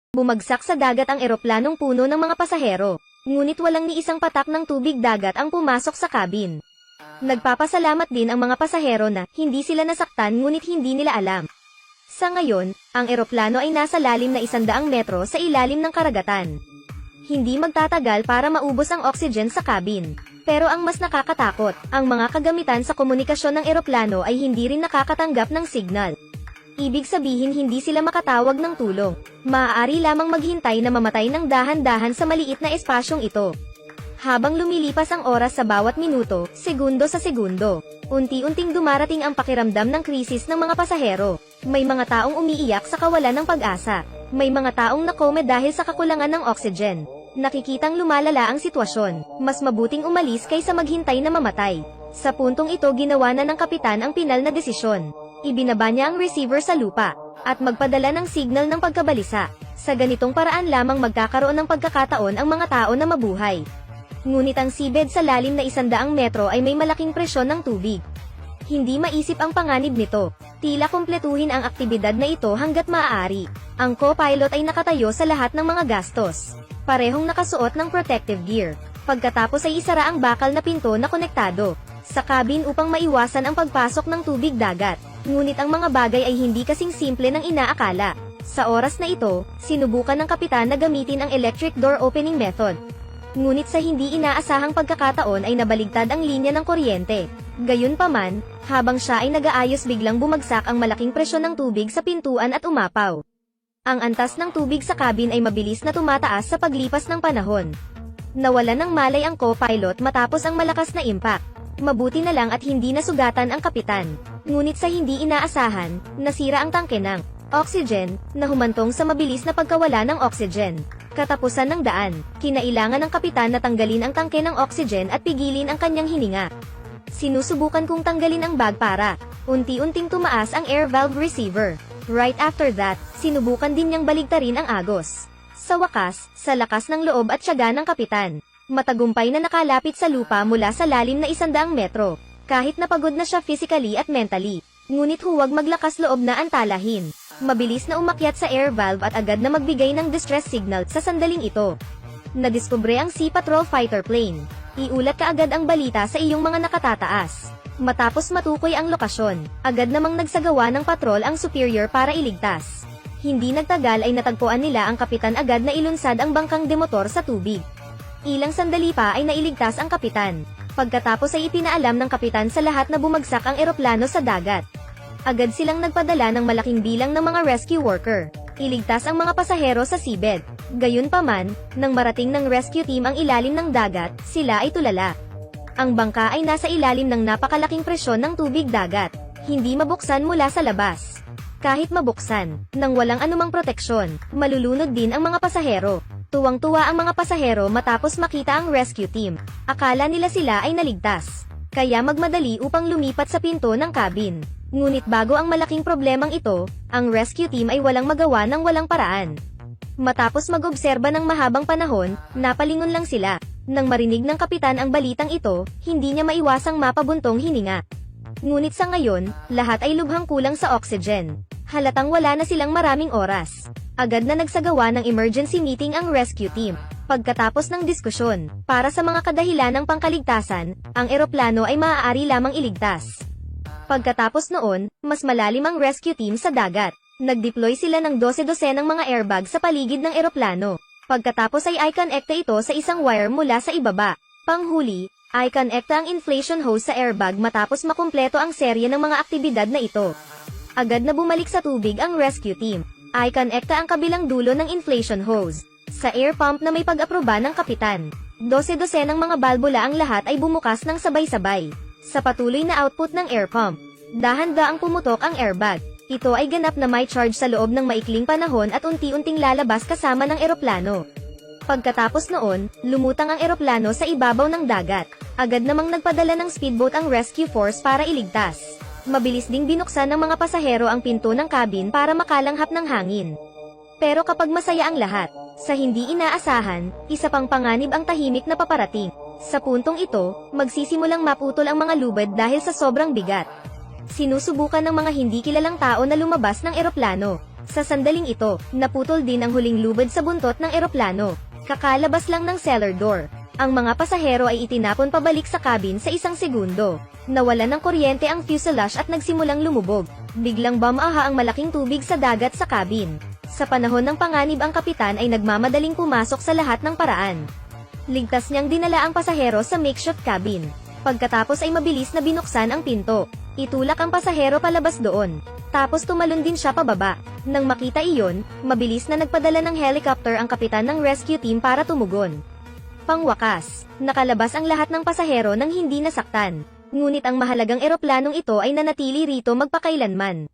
Bumagsak sa dagat ang eroplanong puno ng mga pasahero. Ngunit walang ni isang patak ng tubig dagat ang pumasok sa cabin. Nagpapasalamat din ang mga pasahero na hindi sila nasaktan ngunit hindi nila alam. Sa ngayon, ang eroplano ay nasa lalim na 100 metro sa ilalim ng karagatan. Hindi magtatagal para maubos ang oxygen sa cabin. Pero ang mas nakakatakot, ang mga kagamitan sa komunikasyon ng eroplano ay hindi rin nakakatanggap ng signal. Ibig sabihin hindi sila makatawag ng tulong. Maaari lamang maghintay na mamatay ng dahan-dahan sa maliit na espasyong ito. Habang lumilipas ang oras sa bawat minuto, segundo sa segundo, unti-unting dumarating ang pakiramdam ng krisis ng mga pasahero. May mga taong umiiyak sa kawalan ng pag-asa. May mga taong nakome dahil sa kakulangan ng oxygen. Nakikitang lumalala ang sitwasyon. Mas mabuting umalis kaysa maghintay na mamatay. Sa puntong ito ginawa na ng kapitan ang pinal na desisyon. Ibinaba niya ang receiver sa lupa, at magpadala ng signal ng pagkabalisa. Sa ganitong paraan lamang magkakaroon ng pagkakataon ang mga tao na mabuhay. Ngunit ang seabed sa lalim na 100 metro ay may malaking presyon ng tubig. Hindi maisip ang panganib nito. Tila kumpletuhin ang aktibidad na ito hanggat maaari. Ang co-pilot ay nakatayo sa lahat ng mga gastos. Parehong nakasuot ng protective gear. Pagkatapos ay isara ang bakal na pinto na konektado sa cabin upang maiwasan ang pagpasok ng tubig dagat. Ngunit ang mga bagay ay hindi kasing simple ng inaakala. Sa oras na ito, sinubukan ng kapitan na gamitin ang electric door opening method. Ngunit sa hindi inaasahang pagkakataon ay nabaligtad ang linya ng kuryente. Gayunpaman, habang siya ay nag-aayos biglang bumagsak ang malaking presyon ng tubig sa pintuan at umapaw. Ang antas ng tubig sa cabin ay mabilis na tumataas sa paglipas ng panahon. Nawalan ng malay ang co-pilot matapos ang malakas na impact. Mabuti na lang at hindi nasugatan ang kapitan. Ngunit sa hindi inaasahan, nasira ang tangke ng oxygen, na humantong sa mabilis na pagkawala ng oxygen. Katapusan ng daan, kinailangan ng kapitan na tanggalin ang tangke ng oxygen at pigilin ang kanyang hininga. Sinusubukan kong tanggalin ang bag para unti-unting tumaas ang air valve receiver. Right after that, sinubukan din niyang baligtarin ang agos. Sa wakas, sa lakas ng loob at tiyaga ng kapitan, matagumpay na nakalapit sa lupa mula sa lalim na 100 metro. Kahit napagod na siya physically at mentally, ngunit huwag maglakas loob na antalahin. Mabilis na umakyat sa air valve at agad na magbigay ng distress signal sa sandaling ito. Nadiskubre ang Sea Patrol fighter plane. Iulat ka agad ang balita sa iyong mga nakatataas. Matapos matukoy ang lokasyon, agad namang nagsagawa ng patrol ang Superior para iligtas. Hindi nagtagal ay natagpuan nila ang kapitan agad na ilunsad ang bangkang demotor sa tubig. Ilang sandali pa ay nailigtas ang kapitan. Pagkatapos ay ipinaalam ng kapitan sa lahat na bumagsak ang eroplano sa dagat. Agad silang nagpadala ng malaking bilang ng mga rescue worker. Iligtas ang mga pasahero sa seabed. Gayunpaman, nang marating ng rescue team ang ilalim ng dagat, sila ay tulala. Ang bangka ay nasa ilalim ng napakalaking presyon ng tubig dagat. Hindi mabuksan mula sa labas. Kahit mabuksan, nang walang anumang proteksyon, malulunod din ang mga pasahero. Tuwang-tuwa ang mga pasahero matapos makita ang rescue team. Akala nila sila ay naligtas. Kaya magmadali upang lumipat sa pinto ng cabin. Ngunit bago ang malaking problemang ito, ang rescue team ay walang magawa ng walang paraan. Matapos mag-obserba ng mahabang panahon, napalingon lang sila. Nang marinig ng kapitan ang balitang ito, hindi niya maiwasang mapabuntong hininga. Ngunit sa ngayon, lahat ay lubhang kulang sa oxygen. Halatang wala na silang maraming oras. Agad na nagsagawa ng emergency meeting ang rescue team. Pagkatapos ng diskusyon, para sa mga kadahilan ng pangkaligtasan, ang eroplano ay maaari lamang iligtas. Pagkatapos noon, mas malalim ang rescue team sa dagat. Nag-deploy sila ng 12-dosenang mga airbag sa paligid ng eroplano. Pagkatapos ay i-connecta ito sa isang wire mula sa ibaba. Panghuli, i-connecta ang inflation hose sa airbag matapos makumpleto ang serye ng mga aktibidad na ito. Agad na bumalik sa tubig ang rescue team. I-connecta ang kabilang dulo ng inflation hose sa air pump na may pag-aproba ng kapitan. 12-dosenang mga balbula ang lahat ay bumukas ng sabay-sabay. Sa patuloy na output ng air pump, dahan-daang pumutok ang airbag. Ito ay ganap na may charge sa loob ng maikling panahon at unti-unting lalabas kasama ng eroplano. Pagkatapos noon, lumutang ang eroplano sa ibabaw ng dagat. Agad namang nagpadala ng speedboat ang rescue force para iligtas. Mabilis ding binuksan ng mga pasahero ang pinto ng cabin para makalanghap ng hangin. Pero kapag masaya ang lahat, sa hindi inaasahan, isa pang panganib ang tahimik na paparating. Sa puntong ito, magsisimulang maputol ang mga lubid dahil sa sobrang bigat. Sinusubukan ng mga hindi kilalang tao na lumabas ng eroplano. Sa sandaling ito, naputol din ang huling lubid sa buntot ng eroplano. Kakalabas lang ng cellar door. Ang mga pasahero ay itinapon pabalik sa cabin sa isang segundo. Nawalan ng kuryente ang fuselage at nagsimulang lumubog. Biglang bumaha ang malaking tubig sa dagat sa cabin. Sa panahon ng panganib ang kapitan ay nagmamadaling pumasok sa lahat ng paraan. Ligtas niyang dinala ang pasahero sa makeshift cabin. Pagkatapos ay mabilis na binuksan ang pinto. Itulak ang pasahero palabas doon. Tapos tumalon din siya pababa. Nang makita iyon, mabilis na nagpadala ng helicopter ang kapitan ng rescue team para tumugon. Pangwakas, nakalabas ang lahat ng pasahero nang hindi nasaktan. Ngunit ang mahalagang eroplanong ito ay nanatili rito magpakailanman.